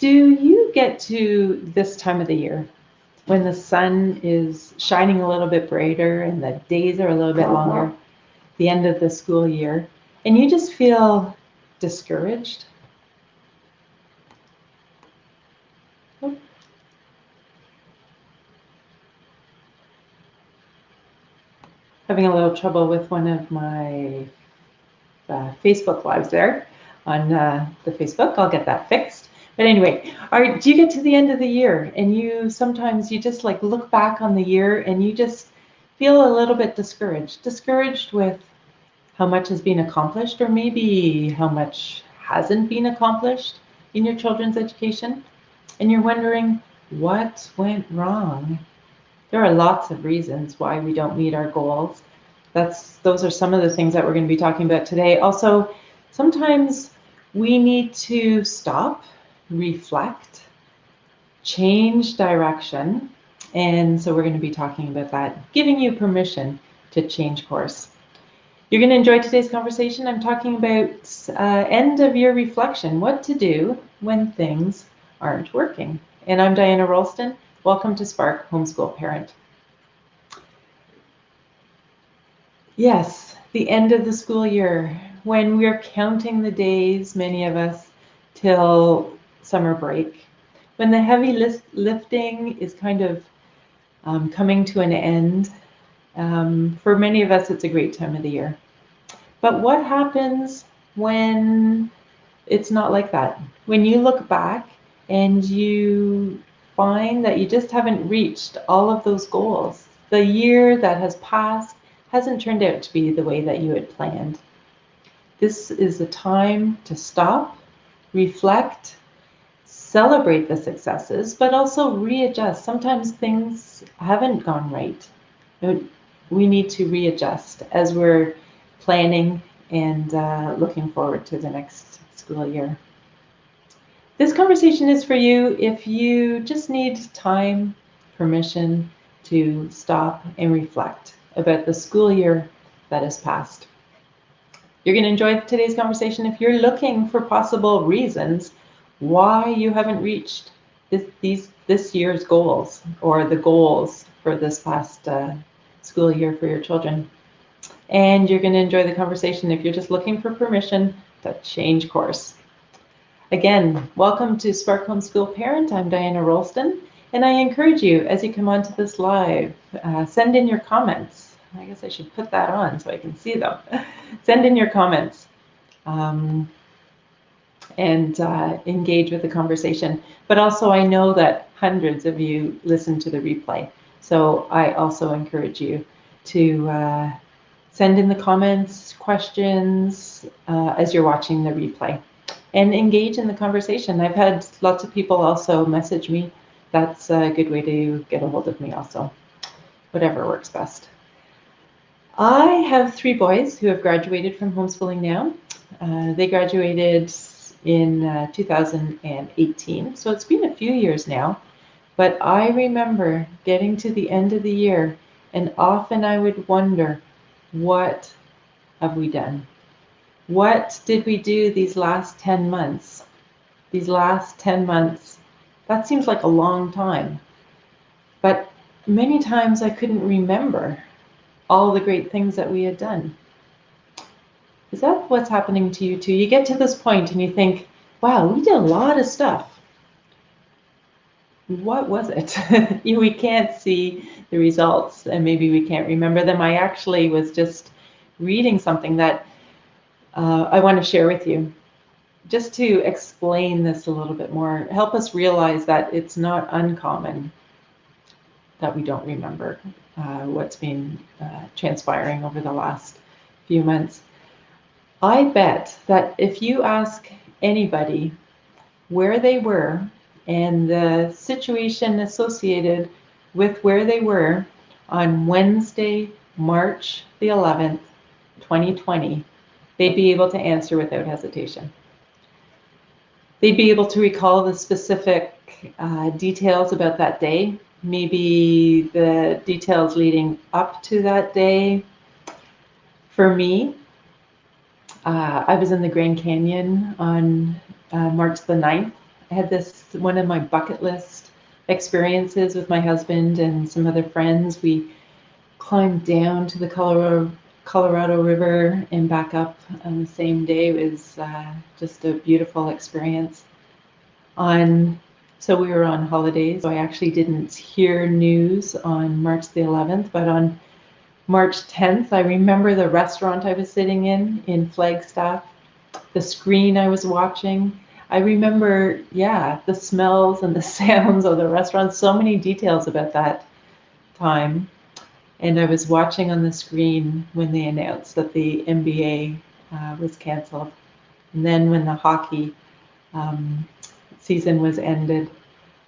Do you get to this time of the year when the sun is shining a little bit brighter and the days are a little bit longer, the end of the school year, and you just feel discouraged? Having a little trouble with one of my Facebook lives there on the Facebook. I'll get that fixed. But anyway, do you get to the end of the year and you just like look back on the year and you just feel a little bit discouraged with how much has been accomplished, or maybe how much hasn't been accomplished in your children's education, and you're wondering what went wrong? There are lots of reasons why we don't meet our goals. Those are some of the things that we're going to be talking about today. Also, sometimes we need to stop, reflect, change direction. And so we're going to be talking about that, giving you permission to change course. You're going to enjoy today's conversation. I'm talking about end of year reflection, what to do when things aren't working. And I'm Diana Rolston. Welcome to Spark Homeschool Parent. Yes, the end of the school year, when we're counting the days, many of us, till summer break, when the heavy lifting is kind of coming to an end. For many of us, it's a great time of the year. But what happens when it's not like that? When you look back and you find that you just haven't reached all of those goals. The year that has passed hasn't turned out to be the way that you had planned. This is a time to stop, reflect, celebrate the successes, but also readjust. Sometimes things haven't gone right. We need to readjust as we're planning and looking forward to the next school year. This conversation is for you if you just need time, permission to stop and reflect about the school year that has passed. You're going to enjoy today's conversation if you're looking for possible reasons why you haven't reached this year's goals, or the goals for this past school year for your children. And you're going to enjoy the conversation if you're just looking for permission to change course. Again, welcome to Spark Homeschool Parent. I'm Diana Rolston, and I encourage you as you come onto this live, send in your comments. I guess I should put that on so I can see them. Send in your comments and engage with the conversation. But also, I know that hundreds of you listen to the replay, so I also encourage you to send in the comments, questions as you're watching the replay, and engage in the conversation. I've had lots of people also message me. That's a good way to get a hold of me also, whatever works best. I have 3 boys who have graduated from homeschooling now. They graduated in 2018, so it's been a few years now. But I remember getting to the end of the year, and often I would wonder, what have we done? What did we do these last 10 months? These last 10 months, that seems like a long time. But many times I couldn't remember all the great things that we had done. Is that what's happening to you too? You get to this point and you think, wow, we did a lot of stuff. What was it? We can't see the results, and maybe we can't remember them. I actually was just reading something that I want to share with you, just to explain this a little bit more, help us realize that it's not uncommon that we don't remember what's been transpiring over the last few months. I bet that if you ask anybody where they were and the situation associated with where they were on Wednesday, March the 11th, 2020, they'd be able to answer without hesitation. They'd be able to recall the specific details about that day, maybe the details leading up to that day. For me, I was in the Grand Canyon on March the 9th I had this, one of my bucket list experiences with my husband and some other friends. We climbed down to the Colorado River and back up on the same day. It was just a beautiful experience. So we were on holidays, so I actually didn't hear news on March the 11th, but on March 10th, I remember the restaurant I was sitting in Flagstaff, the screen I was watching. I remember, the smells and the sounds of the restaurant, so many details about that time. And I was watching on the screen when they announced that the NBA was canceled. And then when the hockey season was ended.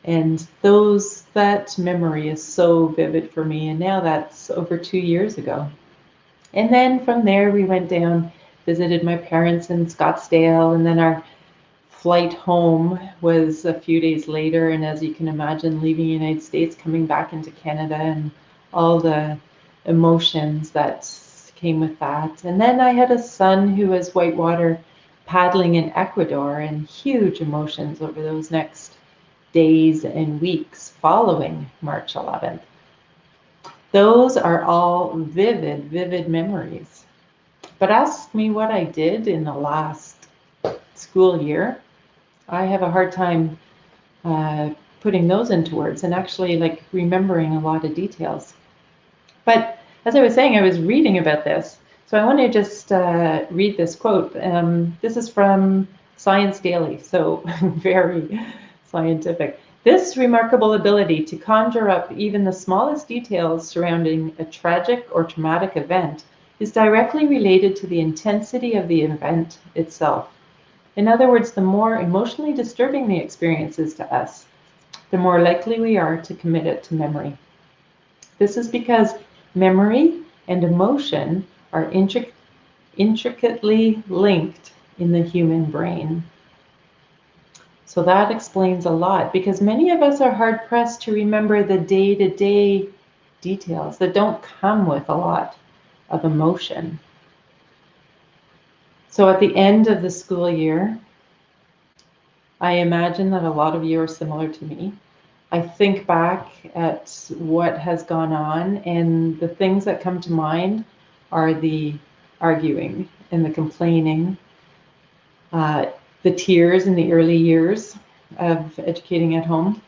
And that memory is so vivid for me. And now that's over 2 years ago. And then from there, we went down, visited my parents in Scottsdale, and then our flight home was a few days later. And as you can imagine, leaving the United States, coming back into Canada, and all the emotions that came with that. And then I had a son who was whitewater paddling in Ecuador, and huge emotions over those next days and weeks following March 11th. Those are all vivid memories. But ask me what I did in the last school year. I have a hard time putting those into words and actually like remembering a lot of details. But as I was saying, I was reading about this. So I want to just read this quote. This is from Science Daily, so very scientific. This remarkable ability to conjure up even the smallest details surrounding a tragic or traumatic event is directly related to the intensity of the event itself. In other words, the more emotionally disturbing the experience is to us, the more likely we are to commit it to memory. This is because memory and emotion are intricately linked in the human brain. So that explains a lot, because many of us are hard-pressed to remember the day-to-day details that don't come with a lot of emotion. So at the end of the school year, I imagine that a lot of you are similar to me. I think back at what has gone on, and the things that come to mind are the arguing and the complaining, the tears in the early years of educating at home.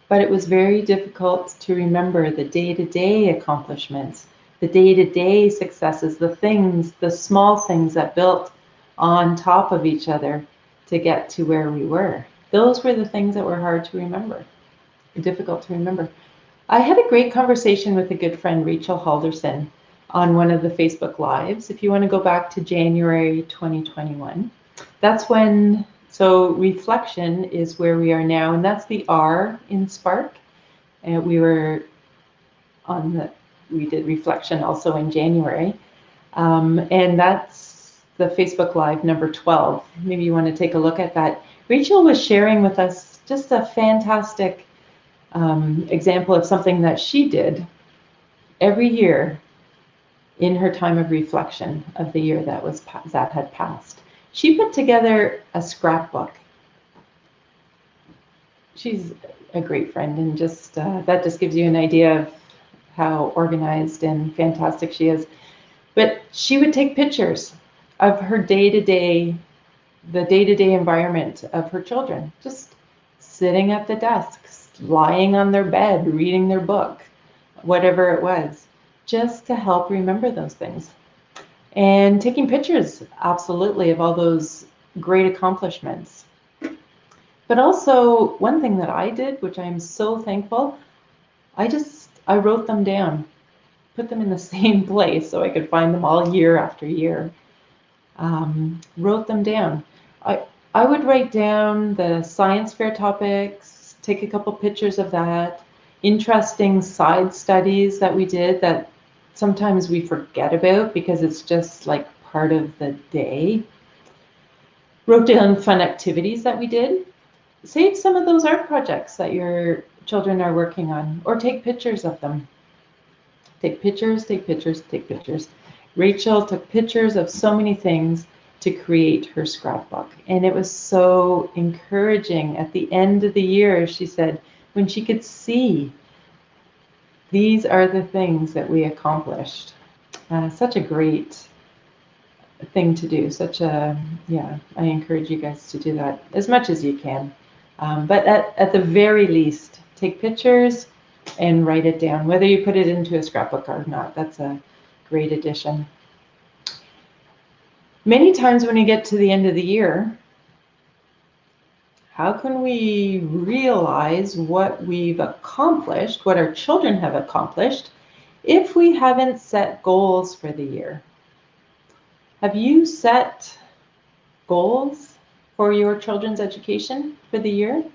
But it was very difficult to remember the day-to-day accomplishments, the day-to-day successes, the small things that built on top of each other to get to where we were. Those were the things that were hard to remember, difficult to remember. I had a great conversation with a good friend, Rachel Halderson, on one of the Facebook Lives. If you want to go back to January 2021, that's when, so reflection is where we are now, and that's the R in Spark. And we did reflection also in January. And that's the Facebook Live number 12. Maybe you want to take a look at that. Rachel was sharing with us just a fantastic example of something that she did every year in her time of reflection of the year that had passed. She put together a scrapbook. She's a great friend, and just that just gives you an idea of how organized and fantastic she is. But she would take pictures of her day-to-day environment of her children, just sitting at the desks, lying on their bed, reading their book, whatever it was, just to help remember those things. And taking pictures, absolutely, of all those great accomplishments. But also, one thing that I did, which I'm so thankful, I wrote them down, put them in the same place so I could find them all year after year. Wrote them down. I would write down the science fair topics, take a couple pictures of that, interesting side studies that we did that sometimes we forget about because it's just like part of the day. Wrote down fun activities that we did. Save some of those art projects that your children are working on, or take pictures of them. Take pictures, take pictures, take pictures. Rachel took pictures of so many things to create her scrapbook. And it was so encouraging. At the end of the year, she said, when she could see, these are the things that we accomplished. Such a great thing to do. I encourage you guys to do that as much as you can. But at the very least, take pictures and write it down, whether you put it into a scrapbook or not. That's a great addition. Many times when you get to the end of the year, how can we realize what we've accomplished, what our children have accomplished, if we haven't set goals for the year? Have you set goals for your children's education for the year?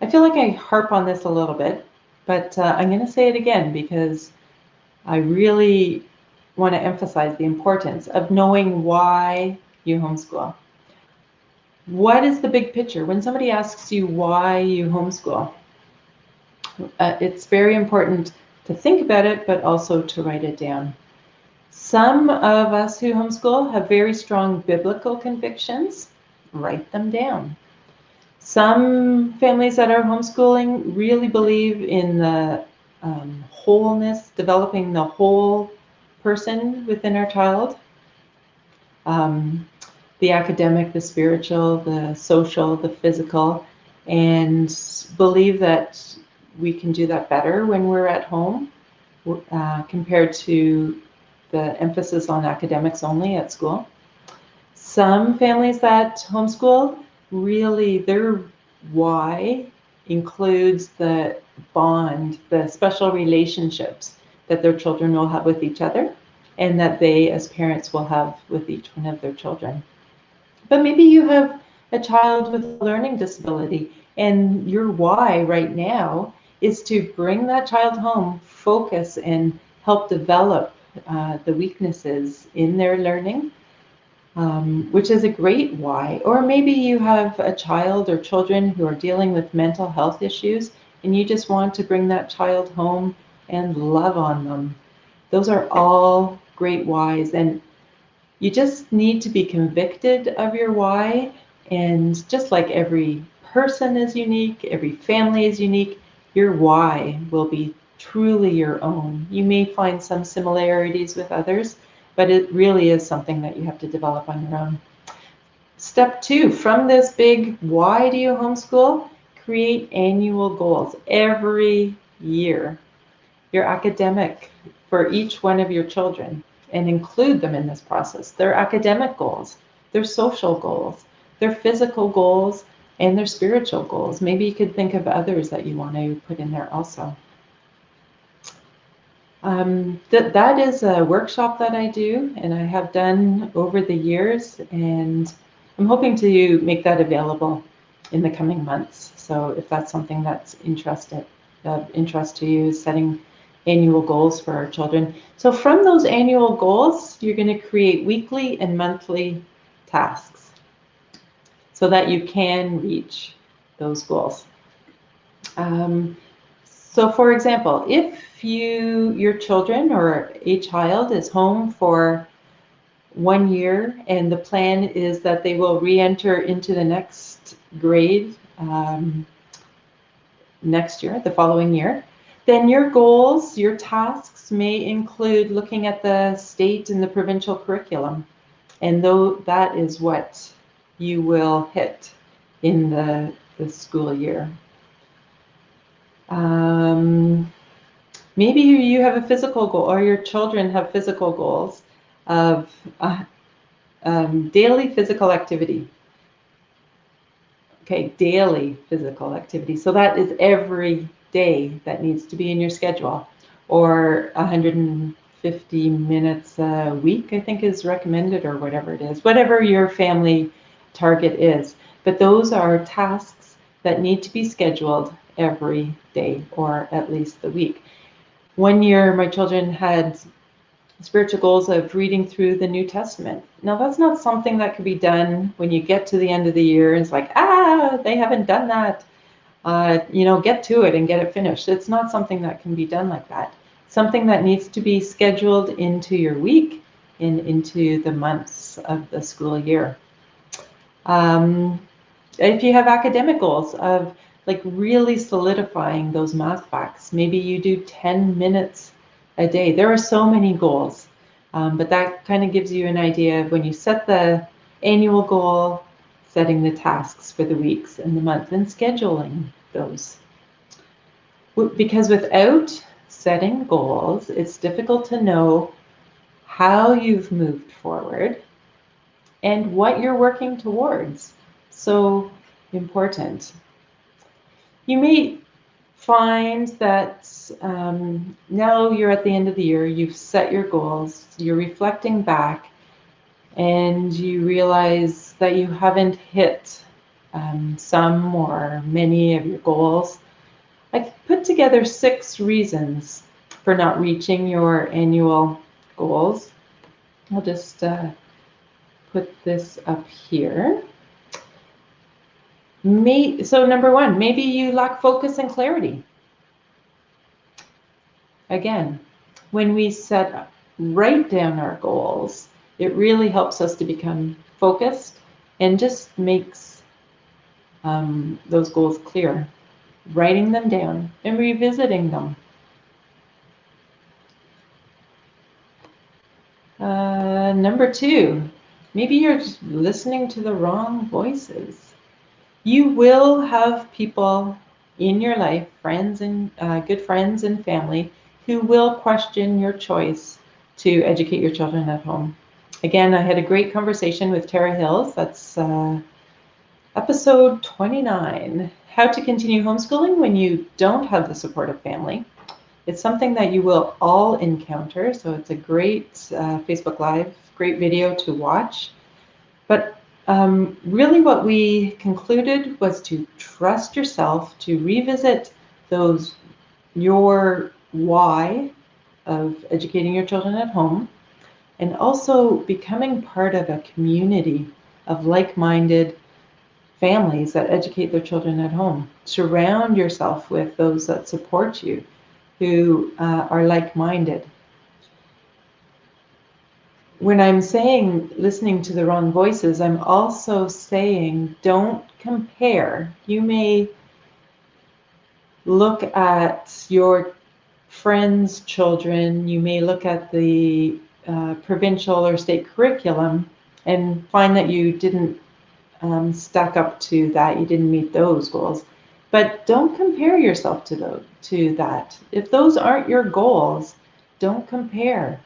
I feel like I harp on this a little bit, but I'm going to say it again because I really want to emphasize the importance of knowing why you homeschool. What is the big picture? When somebody asks you why you homeschool, it's very important to think about it, but also to write it down. Some of us who homeschool have very strong biblical convictions. Write them down. Some families that are homeschooling really believe in the wholeness, developing the whole person within our child. The academic, the spiritual, the social, the physical, and believe that we can do that better when we're at home compared to the emphasis on academics only at school. Some families that homeschool, really their why includes the bond, the special relationships that their children will have with each other and that they as parents will have with each one of their children. But maybe you have a child with a learning disability and your why right now is to bring that child home, focus, and help develop the weaknesses in their learning, which is a great why. Or maybe you have a child or children who are dealing with mental health issues and you just want to bring that child home and love on them. Those are all great whys, and you just need to be convicted of your why. And just like every person is unique, every family is unique, your why will be truly your own. You may find some similarities with others, but it really is something that you have to develop on your own. Step 2, from this big why do you homeschool, create annual goals every year. Your academic for each one of your children, and include them in this process. Their academic goals, their social goals, their physical goals, and their spiritual goals. Maybe you could think of others that you want to put in there also. That is a workshop that I do and I have done over the years, and I'm hoping to make that available in the coming months. So if that's something that's of interest to you, setting annual goals for our children. So from those annual goals, you're going to create weekly and monthly tasks so that you can reach those goals. So for example, if your children or a child is home for 1 year and the plan is that they will re-enter into the next grade next year, the following year, then your goals, your tasks may include looking at the state and the provincial curriculum. And though that is what you will hit in the school year. Maybe you have a physical goal, or your children have physical goals of daily physical activity. Okay, daily physical activity. So that is every day that needs to be in your schedule, or 150 minutes a week, I think is recommended, or whatever it is, whatever your family target is. But those are tasks that need to be scheduled every day, or at least the week. 1 year, my children had spiritual goals of reading through the New Testament. Now, that's not something that could be done when you get to the end of the year and it's like, they haven't done that. Get to it and get it finished. It's not something that can be done like that. Something that needs to be scheduled into your week, and into the months of the school year. If you have academic goals of like really solidifying those math facts, maybe you do 10 minutes a day. There are so many goals, but that kind of gives you an idea of when you set the annual goal, setting the tasks for the weeks and the month and scheduling those. Because without setting goals, it's difficult to know how you've moved forward and what you're working towards. So important. You may find that now you're at the end of the year, you've set your goals, you're reflecting back, and you realize that you haven't hit some or many of your goals. I put together 6 reasons for not reaching your annual goals. I'll just put this up here. So number 1, maybe you lack focus and clarity. Again, when we write down our goals, it really helps us to become focused and just makes those goals clear. Writing them down and revisiting them. Number 2, maybe you're just listening to the wrong voices. You will have people in your life, friends and good friends and family, who will question your choice to educate your children at home. Again, I had a great conversation with Tara Hills. That's episode 29, How to Continue Homeschooling When You Don't Have the Support of Family. It's something that you will all encounter, so it's a great Facebook Live, great video to watch. But really what we concluded was to trust yourself, to revisit your why of educating your children at home, and also becoming part of a community of like-minded families that educate their children at home. Surround yourself with those that support you, who are like-minded. When I'm saying listening to the wrong voices, I'm also saying don't compare. You may look at your friends' children, you may look at the provincial or state curriculum and find that you didn't stack up to that, you didn't meet those goals. But don't compare yourself to that. If those aren't your goals, don't compare.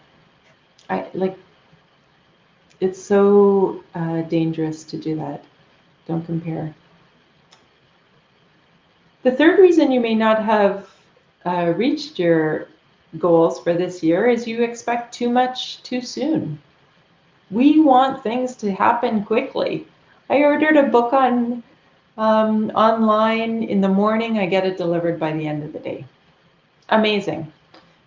It's so dangerous to do that. Don't compare. The third reason you may not have reached your goals for this year is you expect too much too soon. We want things to happen quickly. I ordered a book online in the morning. I get it delivered by the end of the day. Amazing.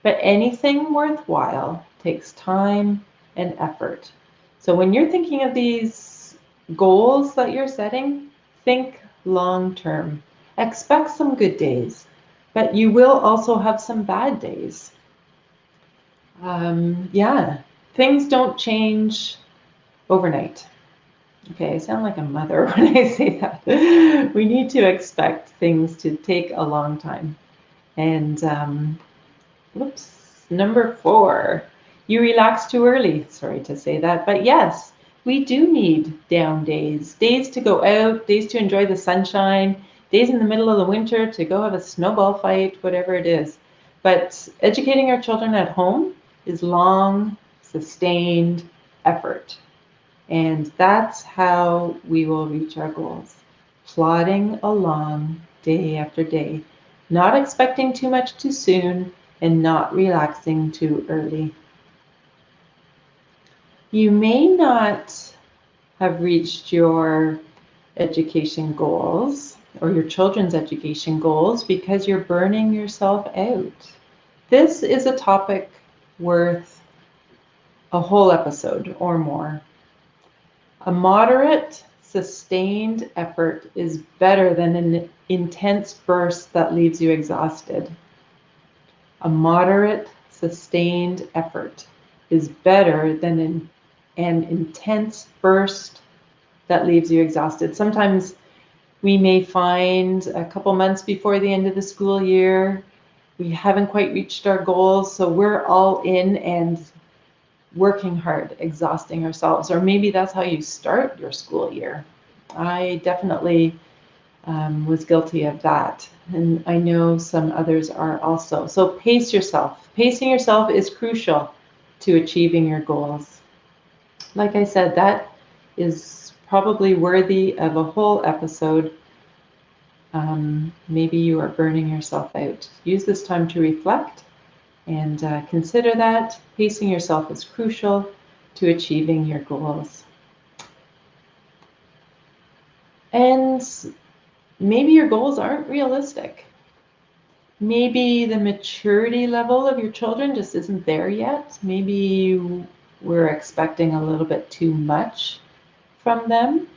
But anything worthwhile takes time and effort. So when you're thinking of these goals that you're setting, think long term. Expect some good days, but you will also have some bad days. Things don't change overnight. Okay, I sound like a mother when I say that. We need to expect things to take a long time. And number 4, you relax too early. Sorry to say that, but yes, we do need down days. Days to go out, days to enjoy the sunshine, days in the middle of the winter to go have a snowball fight, whatever it is. But educating our children at home is long, sustained effort. And that's how we will reach our goals. Plodding along day after day, not expecting too much too soon, and not relaxing too early. You may not have reached your education goals or your children's education goals because you're burning yourself out. This is a topic worth a whole episode or more. A moderate, sustained effort is better than an intense burst that leaves you exhausted. A moderate, sustained effort. is better than an intense burst that leaves you exhausted. Sometimes we may find a couple months before the end of the school year, we haven't quite reached our goals, so we're all in and working hard, exhausting ourselves. Or maybe that's how you start your school year. I definitely was guilty of that, and I know some others are also. So pace yourself. Pacing yourself is crucial to achieving your goals. Like I said, that is probably worthy of a whole episode. Maybe you are burning yourself out. Use this time to reflect and consider that pacing yourself is crucial to achieving your goals. And maybe your goals aren't realistic. Maybe the maturity level of your children just isn't there yet. Maybe we're expecting a little bit too much from them.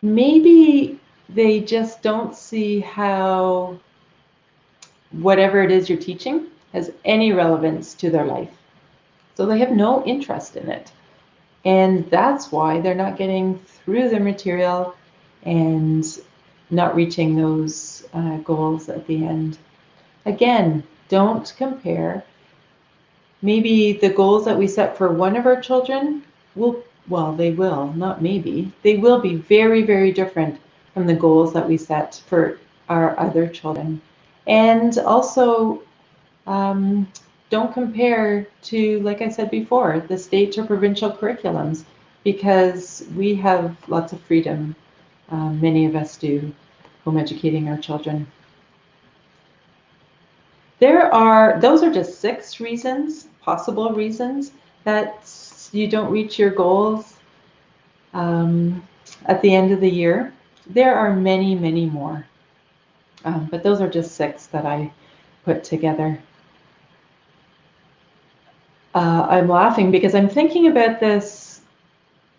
Maybe they just don't see how whatever it is you're teaching has any relevance to their life. So they have no interest in it. And that's why they're not getting through the material and not reaching those goals at the end. Again, don't compare. Maybe the goals that we set for one of our children they will be very, very different from the goals that we set for our other children. And also, don't compare to, like I said before, the state or provincial curriculums, because we have lots of freedom. Many of us do, home educating our children. Those are just 6 reasons, possible reasons, that you don't reach your goals at the end of the year. There are many, many more, but those are just 6 that I put together. I'm laughing because I'm thinking about this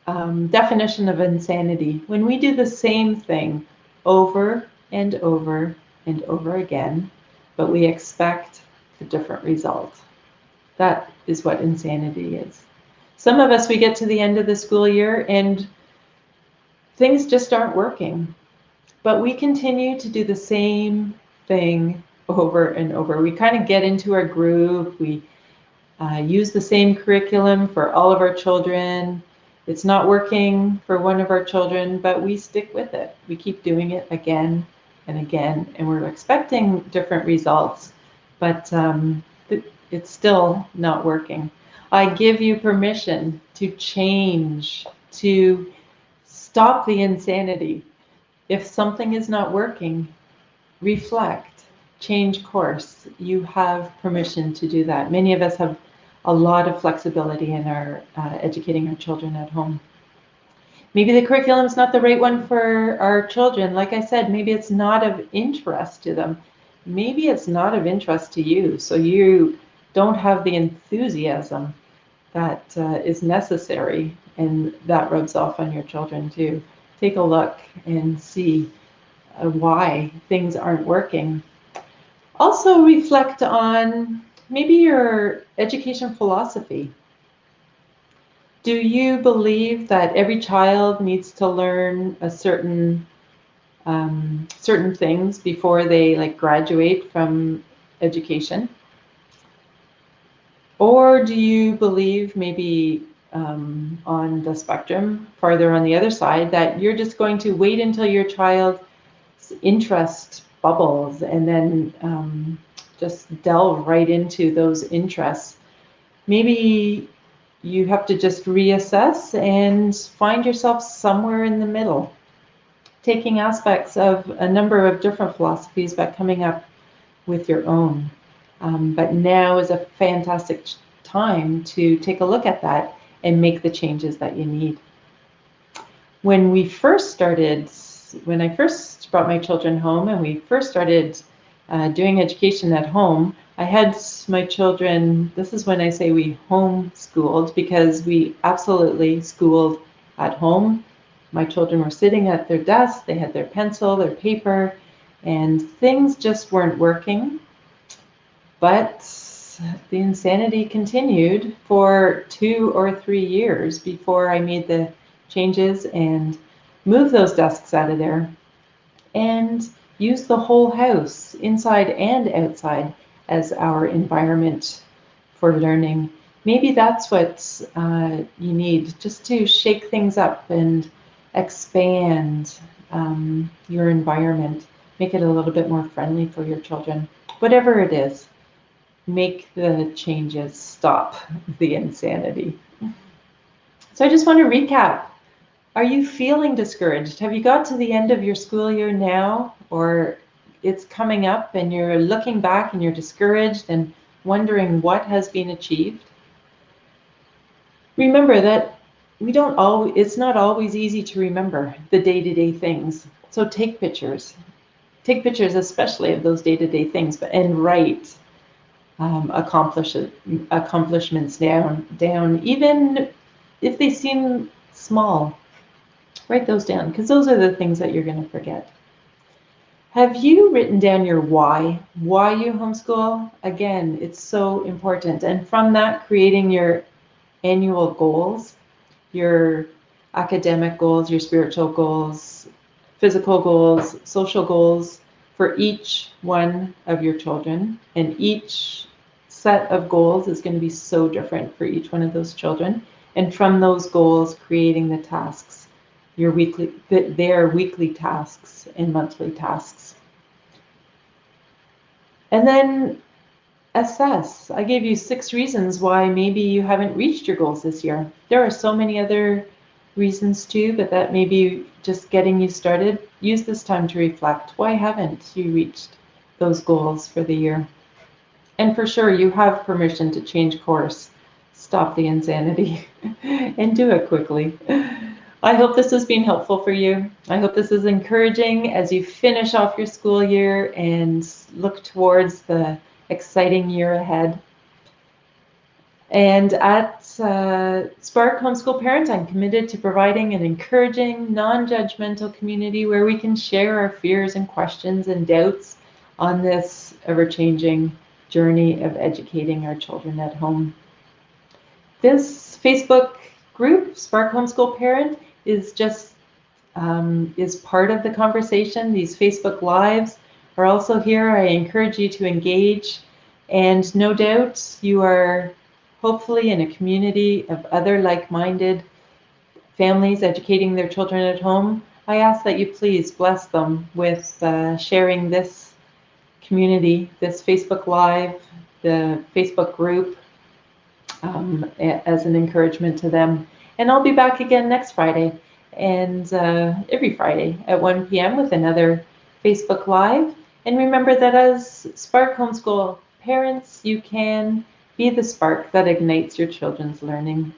definition of insanity. When we do the same thing over and over and over again, but we expect a different result. That is what insanity is. Some of us, we get to the end of the school year and things just aren't working, but we continue to do the same thing over and over. We kind of get into our groove. We use the same curriculum for all of our children. It's not working for one of our children, but we stick with it. We keep doing it again and again, and we're expecting different results, but it's still not working. I give you permission to change, to stop the insanity. If something is not working, reflect, change course. You have permission to do that. Many of us have a lot of flexibility in our educating our children at home. Maybe the curriculum is not the right one for our children. Like I said, maybe it's not of interest to them. Maybe it's not of interest to you, so you don't have the enthusiasm that is necessary, and that rubs off on your children too. Take a look and see why things aren't working. Also reflect on maybe your education philosophy. Do you believe that every child needs to learn a certain things before they graduate from education? Or do you believe maybe on the spectrum, farther on the other side, that you're just going to wait until your child's interest bubbles and then just delve right into those interests? Maybe you have to just reassess and find yourself somewhere in the middle, taking aspects of a number of different philosophies, but coming up with your own. But now is a fantastic time to take a look at that and make the changes that you need. When I first brought my children home and we first started doing education at home, I had my children, this is when I say we homeschooled, because we absolutely schooled at home. My children were sitting at their desks, they had their pencil, their paper, and things just weren't working. But the insanity continued for 2 or 3 years before I made the changes and moved those desks out of there and used the whole house, inside and outside, as our environment for learning. Maybe that's what you need, just to shake things up and expand your environment, make it a little bit more friendly for your children. Whatever it is, make the changes, stop the insanity. So I just want to recap. Are you feeling discouraged? Have you got to the end of your school year now, or it's coming up and you're looking back and you're discouraged and wondering what has been achieved? Remember that it's not always easy to remember the day-to-day things. So take pictures. Take pictures especially of those day-to-day things, and write accomplishments down, even if they seem small. Write those down, because those are the things that you're going to forget. Have you written down your why? Why you homeschool? Again, it's so important. And from that, creating your annual goals, your academic goals, your spiritual goals, physical goals, social goals for each one of your children. And each set of goals is going to be so different for each one of those children. And from those goals, creating the tasks, their weekly tasks and monthly tasks. And then assess. I gave you 6 reasons why maybe you haven't reached your goals this year. There are so many other reasons too, but that may be just getting you started. Use this time to reflect. Why haven't you reached those goals for the year? And for sure, you have permission to change course, stop the insanity, and do it quickly. I hope this has been helpful for you. I hope this is encouraging as you finish off your school year and look towards the exciting year ahead. And at Spark Homeschool Parent, I'm committed to providing an encouraging, non-judgmental community where we can share our fears and questions and doubts on this ever-changing journey of educating our children at home. This Facebook group, Spark Homeschool Parent, is just is part of the conversation. These Facebook Lives are also here. I encourage you to engage, and no doubt you are hopefully in a community of other like-minded families educating their children at home. I ask that you please bless them with sharing this community, this Facebook Live, the Facebook group, as an encouragement to them. And I'll be back again next Friday, and every Friday at 1 p.m. with another Facebook Live. And remember that as Spark Homeschool parents, you can be the spark that ignites your children's learning.